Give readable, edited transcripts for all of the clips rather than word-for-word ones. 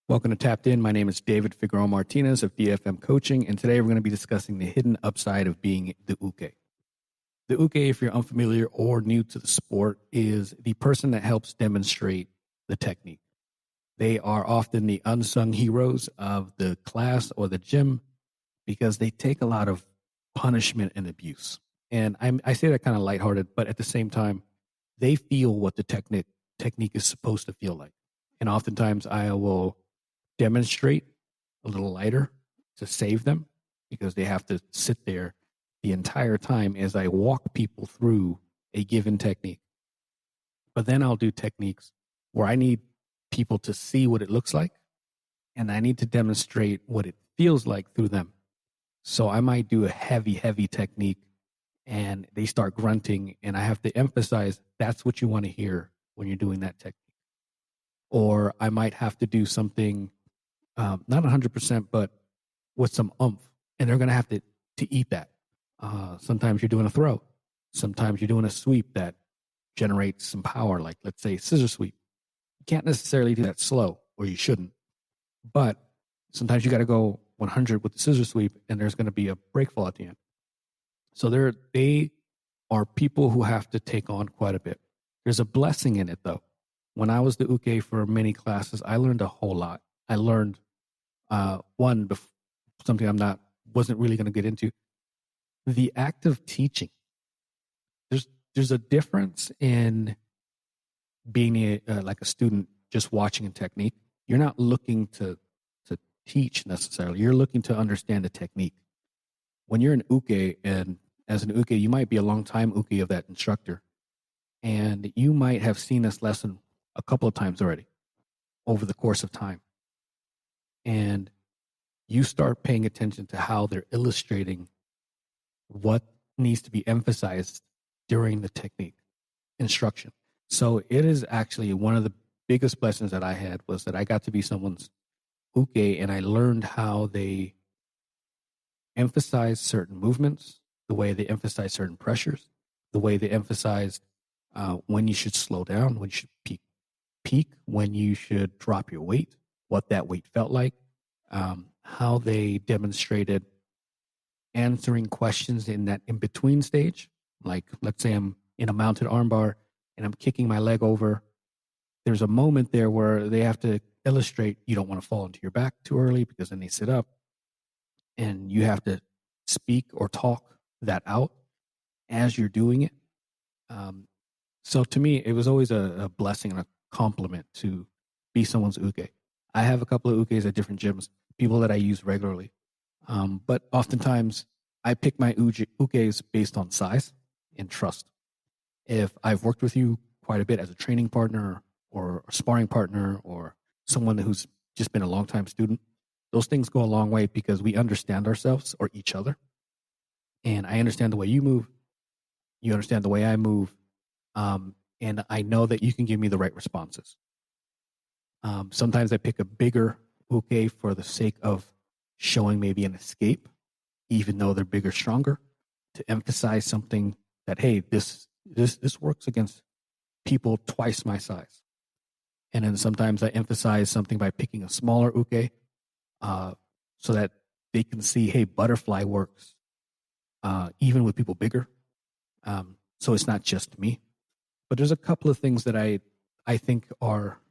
Welcome to Tapped In. My name is David Figueroa-Martinez of DFM Coaching, and today we're going to be discussing the hidden upside of being the uke. The uke, if you're unfamiliar or new to the sport, is the person that helps demonstrate the technique. They are often the unsung heroes of the class or the gym because they take a lot of punishment and abuse. And I say that kind of lighthearted, but at the same time, they feel what the technique is supposed to feel like. And oftentimes I will demonstrate a little lighter to save them because they have to sit there the entire time as I walk people through a given technique. But then I'll do techniques where I need people to see what it looks like and I need to demonstrate what it feels like through them. So I might do a heavy technique and they start grunting and I have to emphasize that's what you want to hear when you're doing that technique. Or I might have to do something not 100%, but with some oomph. And they're going to have to eat that. Sometimes you're doing a throw. Sometimes you're doing a sweep that generates some power, like let's say scissor sweep. You can't necessarily do that slow, or you shouldn't. But sometimes you got to go 100 with the scissor sweep, and there's going to be a break fall at the end. So they are people who have to take on quite a bit. There's a blessing in it, though. When I was the uke for many classes, I learned a whole lot. I learned something wasn't really going to get into, the act of teaching. There's a difference in being like a student just watching a technique. You're not looking to teach necessarily. You're looking to understand the technique. When you're an uke, and as an uke, you might be a long time uke of that instructor, and you might have seen this lesson a couple of times already over the course of time. And you start paying attention to how they're illustrating what needs to be emphasized during the technique instruction. So it is actually one of the biggest blessings that I had was that I got to be someone's uke and I learned how they emphasize certain movements, the way they emphasize certain pressures, the way they emphasized when you should slow down, when you should peak, when you should drop your weight, what that weight felt like, how they demonstrated answering questions in that in-between stage. Like, let's say I'm in a mounted armbar and I'm kicking my leg over. There's a moment there where they have to illustrate you don't want to fall into your back too early because then they sit up. And you have to speak or talk that out as you're doing it. So to me, it was always a blessing and a compliment to be someone's uke. I have a couple of ukes at different gyms, people that I use regularly. But oftentimes, I pick my ukes based on size and trust. If I've worked with you quite a bit as a training partner or a sparring partner or someone who's just been a long-time student, those things go a long way because we understand ourselves or each other. And I understand the way you move. You understand the way I move. And I know that you can give me the right responses. Sometimes I pick a bigger uke for the sake of showing maybe an escape, even though they're bigger, stronger, to emphasize something that, hey, this works against people twice my size. And then sometimes I emphasize something by picking a smaller uke so that they can see, hey, butterfly works even with people bigger. So it's not just me. But there's a couple of things that I think are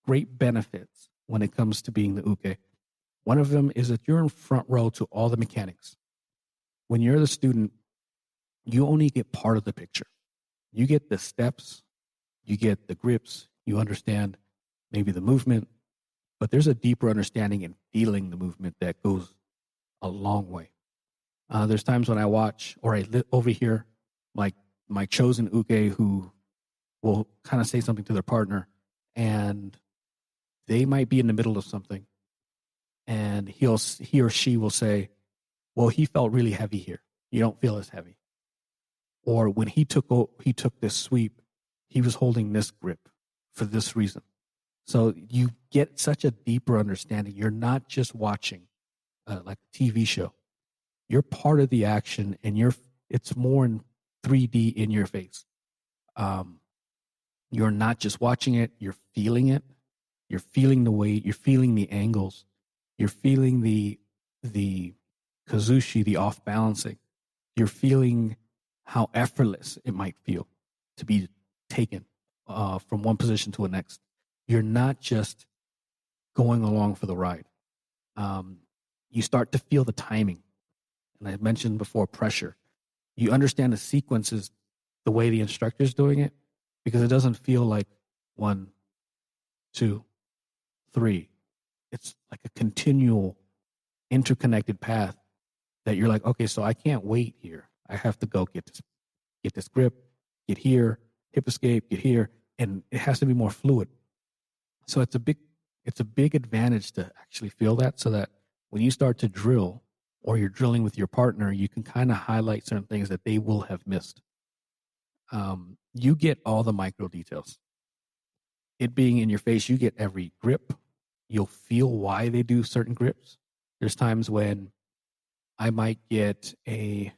great benefits when it comes to being the uke. One of them is that you're in front row to all the mechanics. When you're the student, you only get part of the picture. You get the steps, you get the grips, you understand maybe the movement, but there's a deeper understanding in feeling the movement that goes a long way. There's times when I watch or I overhear like my chosen uke who will kind of say something to their partner and they might be in the middle of something and he or she will say, well, he felt really heavy here. You don't feel as heavy. Or when he took this sweep, he was holding this grip for this reason. So you get such a deeper understanding. You're not just watching like a TV show. You're part of the action and it's more in 3D in your face. You're not just watching it, you're feeling it. You're feeling the weight. You're feeling the angles. You're feeling the kazushi, the off balancing. You're feeling how effortless it might feel to be taken from one position to the next. You're not just going along for the ride. You start to feel the timing. And I mentioned before pressure. You understand the sequences the way the instructor's doing it because it doesn't feel like 1, 2, 3. It's like a continual interconnected path that you're like, okay, so I can't wait here. I have to go get this grip, get here, hip escape, get here, and it has to be more fluid. So it's a big advantage to actually feel that, so that when you start to drill or you're drilling with your partner, you can kind of highlight certain things that they will have missed. You get all the micro details. It being in your face, you get every grip. You'll feel why they do certain grips. There's times when I might get a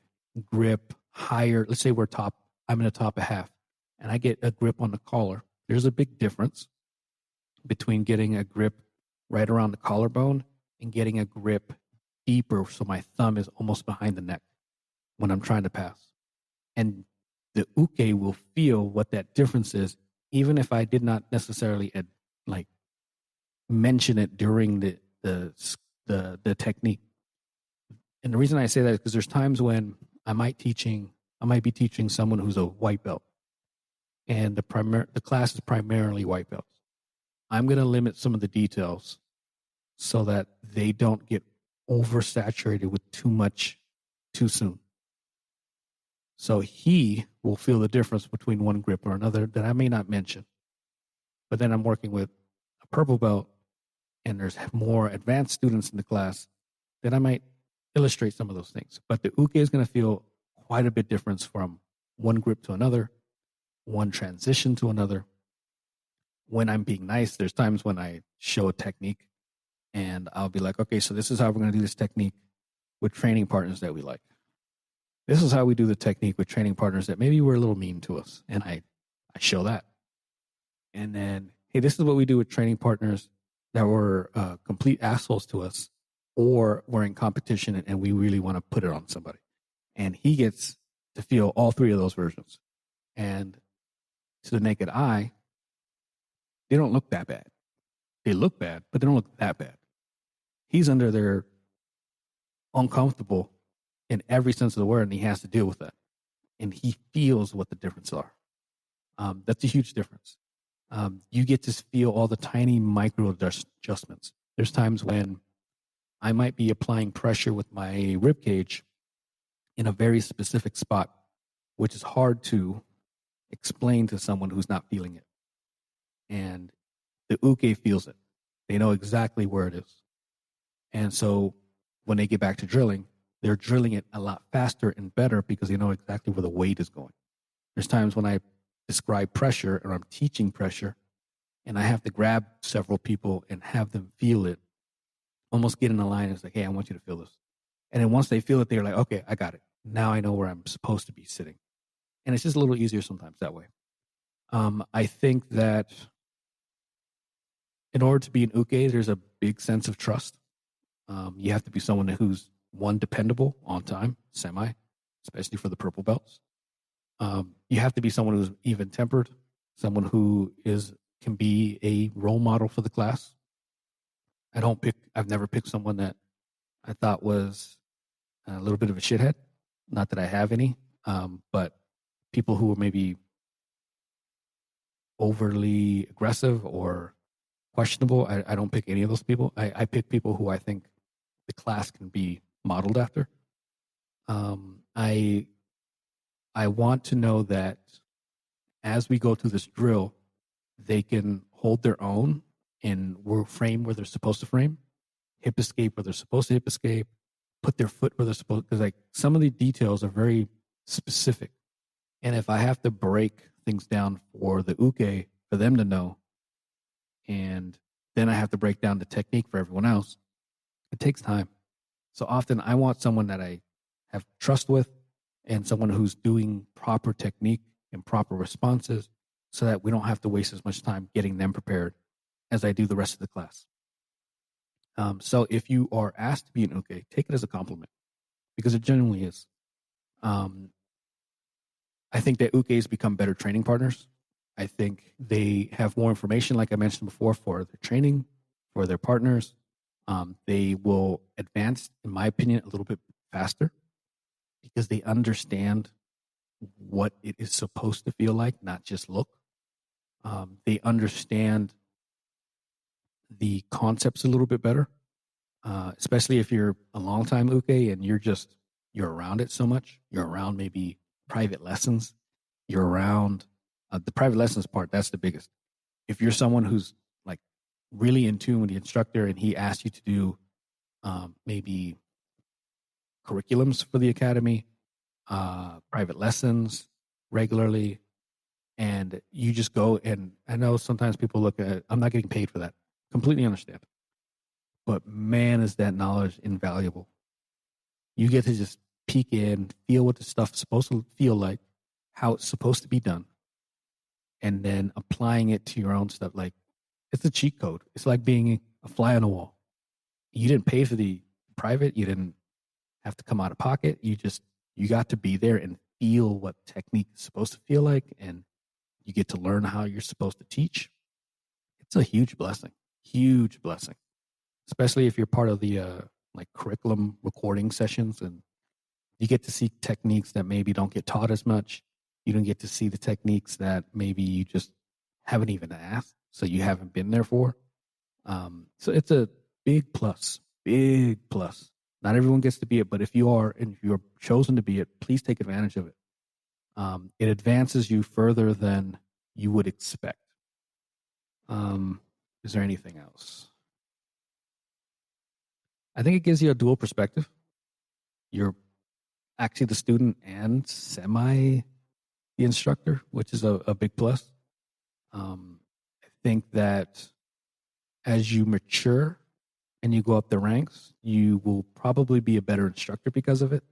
grip higher. Let's say I'm in the top of half, and I get a grip on the collar. There's a big difference between getting a grip right around the collarbone and getting a grip deeper, so my thumb is almost behind the neck when I'm trying to pass. And the uke will feel what that difference is, even if I did not necessarily like mention it during the technique. And the reason I say that is because there's times when I might be teaching someone who's a white belt, and the class is primarily white belts. I'm going to limit some of the details so that they don't get oversaturated with too much too soon. So he will feel the difference between one grip or another that I may not mention. But then I'm working with a purple belt, and there's more advanced students in the class, then I might illustrate some of those things. But the uke is going to feel quite a bit difference from one grip to another, one transition to another. When I'm being nice, there's times when I show a technique and I'll be like, okay, so this is how we're going to do this technique with training partners that we like. This is how we do the technique with training partners that maybe were a little mean to us. And I show that. And then, hey, this is what we do with training partners that were complete assholes to us, or we're in competition and we really want to put it on somebody. And he gets to feel all three of those versions. And to the naked eye, they don't look that bad. They look bad, but they don't look that bad. He's under there uncomfortable in every sense of the word, and he has to deal with that. And he feels what the differences are. That's a huge difference. You get to feel all the tiny micro adjustments. There's times when I might be applying pressure with my rib cage in a very specific spot, which is hard to explain to someone who's not feeling it. And the uke feels it. They know exactly where it is. And so when they get back to drilling, they're drilling it a lot faster and better because they know exactly where the weight is going. There's times when I describe pressure or I'm teaching pressure and I have to grab several people and have them feel it, almost get in a line and say, hey, I want you to feel this. And then once they feel it, they're like, okay, I got it. Now I know where I'm supposed to be sitting. And it's just a little easier sometimes that way. I think that in order to be an uke, there's a big sense of trust. You have to be someone who's, one, dependable, on time, semi, especially for the purple belts. You have to be someone who's even-tempered, someone who can be a role model for the class. I've never picked someone that I thought was a little bit of a shithead. Not that I have any, but people who are maybe overly aggressive or questionable, I don't pick any of those people. I pick people who I think the class can be modeled after. I want to know that as we go through this drill, they can hold their own and frame where they're supposed to frame, hip escape where they're supposed to hip escape, put their foot where they're supposed to, because like some of the details are very specific. And if I have to break things down for the uke for them to know, and then I have to break down the technique for everyone else, it takes time. So often I want someone that I have trust with and someone who's doing proper technique and proper responses so that we don't have to waste as much time getting them prepared as I do the rest of the class. So if you are asked to be an uke, take it as a compliment because it genuinely is. I think that ukes become better training partners. I think they have more information, like I mentioned before, for their training, for their partners. They will advance, in my opinion, a little bit faster because they understand what it is supposed to feel like, not just look. They understand the concepts a little bit better, especially if you're a long time uke and you're around it so much. You're around maybe private lessons. You're around the private lessons part. That's the biggest. If you're someone who's like really in tune with the instructor and he asks you to do maybe curriculums for the academy, private lessons regularly, and you just go, and I know sometimes people look at, I'm not getting paid for that. Completely understand. But man, is that knowledge invaluable. You get to just peek in, feel what the stuff's supposed to feel like, how it's supposed to be done, and then applying it to your own stuff. Like, it's a cheat code. It's like being a fly on the wall. You didn't pay for the private. You didn't have to come out of pocket. You got to be there and feel what technique is supposed to feel like, and you get to learn how you're supposed to teach. It's a huge blessing, especially if you're part of the like curriculum recording sessions, and you get to see techniques that maybe don't get taught as much. You don't get to see the techniques that maybe you just haven't even asked, so you haven't been there for. So it's a big plus, big plus. Not everyone gets to be it, but if you are, and if you're chosen to be it, please take advantage of it. It advances you further than you would expect. Is there anything else? I think it gives you a dual perspective. You're actually the student and semi the instructor, which is a big plus. I think that as you mature and you go up the ranks, you will probably be a better instructor because of it.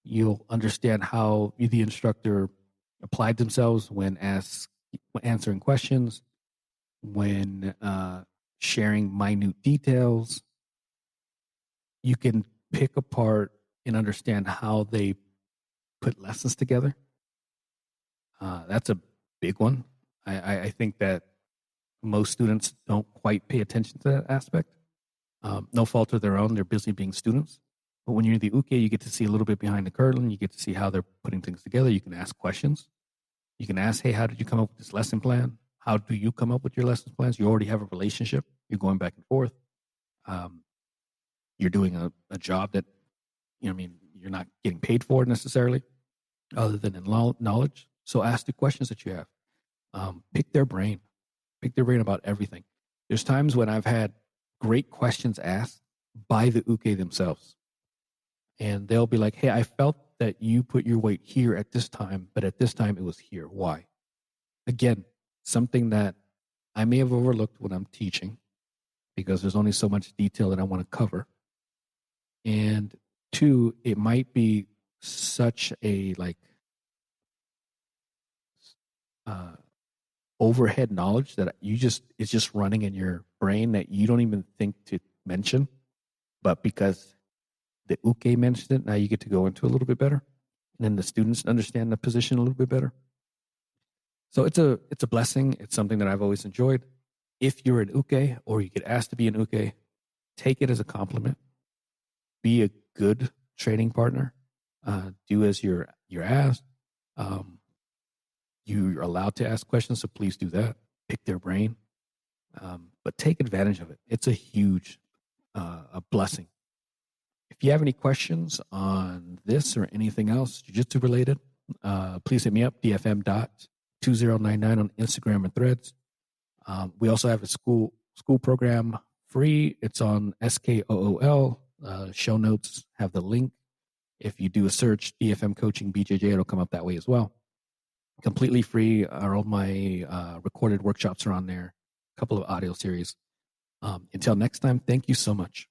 You'll understand how the instructor applied themselves when answering questions, when sharing minute details. You can pick apart and understand how they put lessons together. That's a big one. I think that most students don't quite pay attention to that aspect. No fault of their own. They're busy being students. But when you're in the uke, you get to see a little bit behind the curtain. You get to see how they're putting things together. You can ask questions. You can ask, hey, how did you come up with this lesson plan? How do you come up with your lesson plans? You already have a relationship. You're going back and forth. You're doing a job that, you're not getting paid for necessarily, other than in knowledge. So ask the questions that you have. Pick their brain. Pick their brain about everything. There's times when I've had great questions asked by the uke themselves. And they'll be like, hey, I felt that you put your weight here at this time, but at this time it was here. Why? Again, something that I may have overlooked when I'm teaching because there's only so much detail that I want to cover. And two, it might be such a overhead knowledge that it's just running in your brain that you don't even think to mention. But because the uke mentioned it, now you get to go into a little bit better. And then the students understand the position a little bit better. So it's a blessing. It's something that I've always enjoyed. If you're an uke or you get asked to be an uke, take it as a compliment. Be a good training partner. Do as you're asked. You're allowed to ask questions, so please do that. Pick their brain. But take advantage of it. It's a huge a blessing. If you have any questions on this or anything else jiu-jitsu related, please hit me up, dfm.2099 on Instagram and Threads. We also have a school program free. It's on SKOOL. Show notes have the link. If you do a search, DFM Coaching BJJ, it'll come up that way as well. Completely free. All my recorded workshops are on there. A couple of audio series. Until next time, thank you so much.